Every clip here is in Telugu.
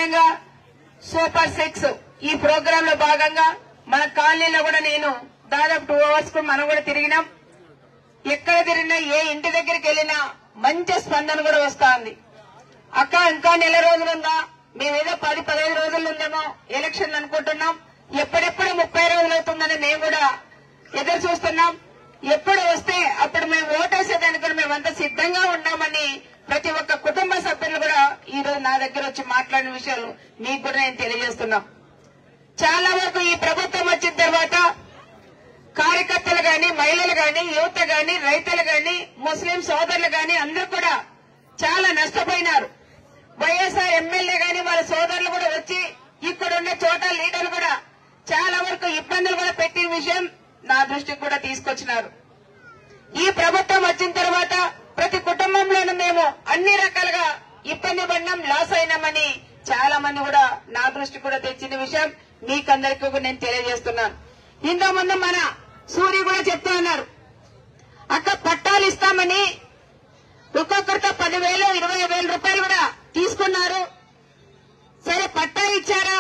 విధంగా సూపర్ 6 ఈ ప్రోగ్రామ్ లో భాగంగా మన కాలనీలో కూడా నేను దాదాపు 2 hours కు మనం కూడా తిరిగినాం. ఎక్కడ తిరిగినా ఏ ఇంటి దగ్గరికి వెళ్ళినా మంచి స్పందన కూడా వస్తుంది. అక్క ఇంకా నెల రోజులుందా, మేమేదో 10-15 రోజులు ఉందేమో ఎలక్షన్లు అనుకుంటున్నాం, ఎప్పుడెప్పుడు 30 రోజులు అవుతుందని మేము కూడా ఎదురు చూస్తున్నాం. ఎప్పుడు వస్తే అప్పుడు మేము ఓటేసేదానికి కూడా మేమంతా సిద్ధంగా ఉన్నామని ప్రతి ఒక్క కుటుంబ సభ్యులు కూడా ఈ రోజు నా దగ్గర వచ్చి మాట్లాడిన విషయాలు మీకు కూడా నేను తెలియజేస్తున్నాం. చాలా వరకు ఈ ప్రభుత్వం వచ్చిన తర్వాత కార్యకర్తలు గాని, మహిళలు గాని, యువత గాని, రైతులు గాని, ముస్లిం సోదరులు గాని అందరూ కూడా చాలా నష్టపోయినారు. వైఎస్ఆర్ ఎమ్మెల్యే గాని వాళ్ళ సోదరులు కూడా వచ్చి ఇక్కడున్న చోట లీడర్లు కూడా చాలా వరకు ఇబ్బందులు కూడా పెట్టిన విషయం నా దృష్టికి కూడా తీసుకొచ్చినారు. ఈ ప్రభుత్వం వచ్చిన తర్వాత ప్రతి కుటుంబంలోనూ మేము అన్ని రకాలుగా ఇబ్బంది పడినాం, లాస్ అయినామని చాలా మంది కూడా నా దృష్టికి కూడా తెచ్చిన విషయం మీకందరికీ కూడా నేను తెలియజేస్తున్నాను. ఇంతకుముందు మన సూర్య కూడా చెప్తా ఉన్నారు, అక్క పట్టాలు ఇస్తామని ఒక్కొక్కరితో 10,000, 20,000 రూపాయలు కూడా తీసుకున్నారు. సరే పట్టా ఇచ్చారా,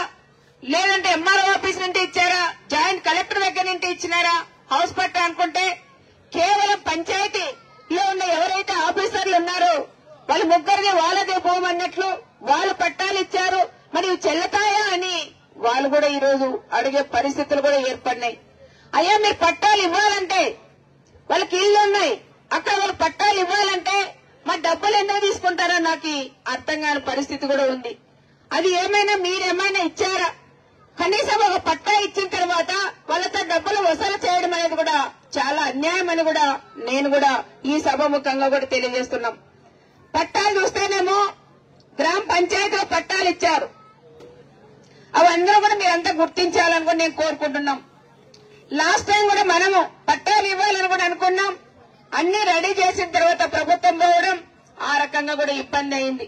లేదంటే ఎంఆర్ఓ ఆఫీస్ నుండి ఇచ్చారా, జాయింట్ కలెక్టర్ దగ్గర నుండి ఇచ్చినారా హౌస్ పట్టా అనుకుంటే కేవలం పంచాయతీలో ఉన్న ఎవరైతే ఆఫీసర్లు ఉన్నారో వాళ్ళు ముగ్గురిని వాళ్ళదే పోమన్నట్లు వాళ్ళు పట్టాలు ఇచ్చారు. మరి చెల్లతాయా అని వాళ్ళు కూడా ఈ రోజు అడిగే పరిస్థితులు కూడా ఏర్పడినాయి. అయ్యా మీరు పట్టాలు ఇవ్వాలంటే వాళ్ళకి ఇళ్లు ఉన్నాయి, అక్కడ వాళ్ళు పట్టాలు ఇవ్వాలంటే మా డబ్బులు ఎందుకు తీసుకుంటారో నాకు అర్థం కాని పరిస్థితి కూడా ఉంది. అది ఏమైనా మీరేమైనా ఇచ్చారా? కనీసం ఒక పట్టా ఇచ్చిన తర్వాత వాళ్ళతో డబ్బులు వసూలు చేయడం అనేది కూడా చాలా అన్యాయం అని కూడా నేను కూడా ఈ సభాముఖంగా కూడా తెలియజేస్తున్నాం. పట్టాలు చూస్తేనేమో గ్రామ పంచాయతీలో పట్టాలు ఇచ్చారు, అవన్నీ కూడా మీరంతా గుర్తించాలని కూడా నేను కోరుకుంటున్నాం. లాస్ట్ టైం కూడా మనము పట్టాలు ఇవ్వాలని కూడా అనుకున్నాం, అన్ని రెడీ చేసిన తర్వాత ప్రభుత్వం పోవడం ఆ రకంగా కూడా ఇబ్బంది అయింది.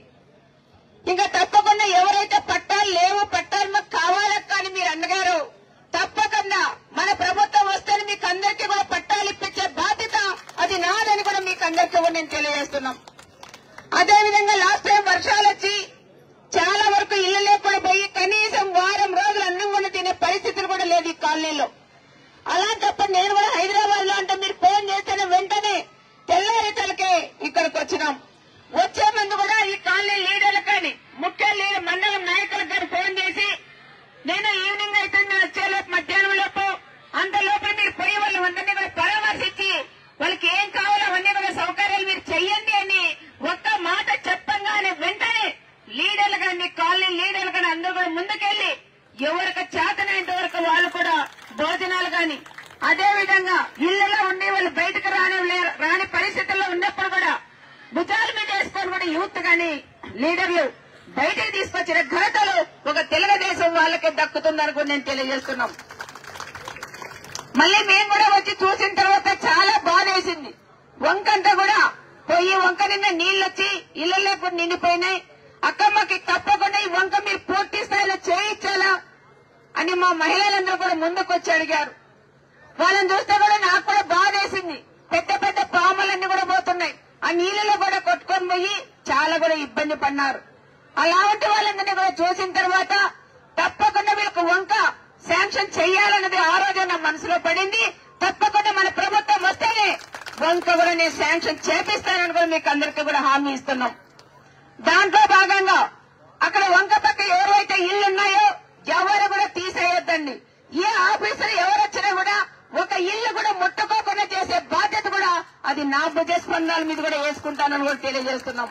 ఇంకా తప్పకుండా ఎవరైతే పట్టాలు లేవు, పట్టాలు మాకు కావాలక్క అని మీరు అన్నగారు, తప్పకుండా మన ప్రభుత్వం వస్తే మీకు అందరికీ కూడా పట్టాలు ఇప్పించే బాధ్యత అది నాదని కూడా మీకు అందరికీ కూడా నేను తెలియజేస్తున్నాం. అదేవిధంగా లాస్ట్ టైం వర్షాలు వచ్చి చాలా వరకు ఇళ్లు లేకుండా పోయి కనీసం వారం రోజులు అన్నం కూడా తినే పరిస్థితులు కూడా లేదు ఈ కాలనీలో. అలాంటప్పుడు నేను కూడా హైదరాబాద్ లో అంటే మీరు ఫోన్ చేస్తేనే వెంటనే తెల్లారితలకే ఇక్కడికి వచ్చినాం. వచ్చే ముందు కూడా ఈ కాలనీ లీడర్లు కానీ ముఖ్య మండలం నాయకులకు కానీ ఫోన్ చేసి నేను ఈవినింగ్ అయితే వచ్చేలోపు మధ్యాహ్నం లోపు అంతలోపు మీరు పోయి వాళ్ళు అందరినీ కూడా పరామర్శించి వాళ్ళకి ఏం కావాలో అవన్నీ కూడా సౌకర్యాలు మీరు చెయ్యండి అని ఒక్క మాట చెప్పంగానే వెంటనే లీడర్లు కానీ కాలనీ లీడర్లు కానీ అందరూ కూడా ముందుకెళ్లి ఎవరికి చేతనైనంత వరకు వాళ్ళు కూడా భోజనాలు కానీ అదేవిధంగా ఇళ్లలో ఉండి వాళ్ళు బయటకు రాని పరిస్థితుల్లో ఉన్నప్పుడు కూడా భుజాల మీద వేసుకొని కూడా యూత్ గాని లీడర్లు బయటకు తీసుకొచ్చిన ఘనతలు ఒక తెలుగుదేశం వాళ్ళకే దక్కుతుందని కూడా నేను తెలియజేస్తున్నాం. మళ్ళీ మేము కూడా వచ్చి చూసిన తర్వాత చాలా బాధేసింది. వంకంతా కూడా పోయి వంక నిన్న నీళ్లు వచ్చి ఇళ్లలో కూడా నిండిపోయినాయి. అక్కమ్మకి తప్పకుండా ఈ వంక మీరు పూర్తి స్థాయిలో చేయించాలా అని మా మహిళలందరూ కూడా ముందుకు వచ్చి అడిగారు. వాళ్ళని చూస్తే కూడా నాకు కూడా బాధేసింది. పెద్ద పెద్ద పాములన్నీ కూడా పోతున్నాయి, ఆ నీళ్ళలో కూడా కొట్టుకొని పోయి చాలా కూడా ఇబ్బంది పడినారు. అలాంటి వాళ్ళందరినీ కూడా చూసిన తర్వాత తప్పకుండా వీళ్ళకు వంక శాంక్షన్ చెయ్యాలన్నది ఆ రోజే నా మనసులో పడింది. తప్పకుండా మన ప్రభుత్వం వస్తేనే వంక కూడా నేను శాంక్షన్ చేపిస్తానని కూడా మీకు అందరికీ కూడా హామీ ఇస్తున్నాం. దాంట్లో భాగంగా అక్కడ వంక పక్క ఎవరైతే ఇళ్లున్నాయో ఎవరు కూడా తీసేయొద్దండి. ఏ ఆఫీసర్ ఎవరు వచ్చినా కూడా ఒక ఇల్లు కూడా ముట్టుకోకుండా చేసే బాధ్యత కూడా అది నా భుజ స్పందాల మీద కూడా వేసుకుంటానని కూడా తెలియజేస్తున్నాం.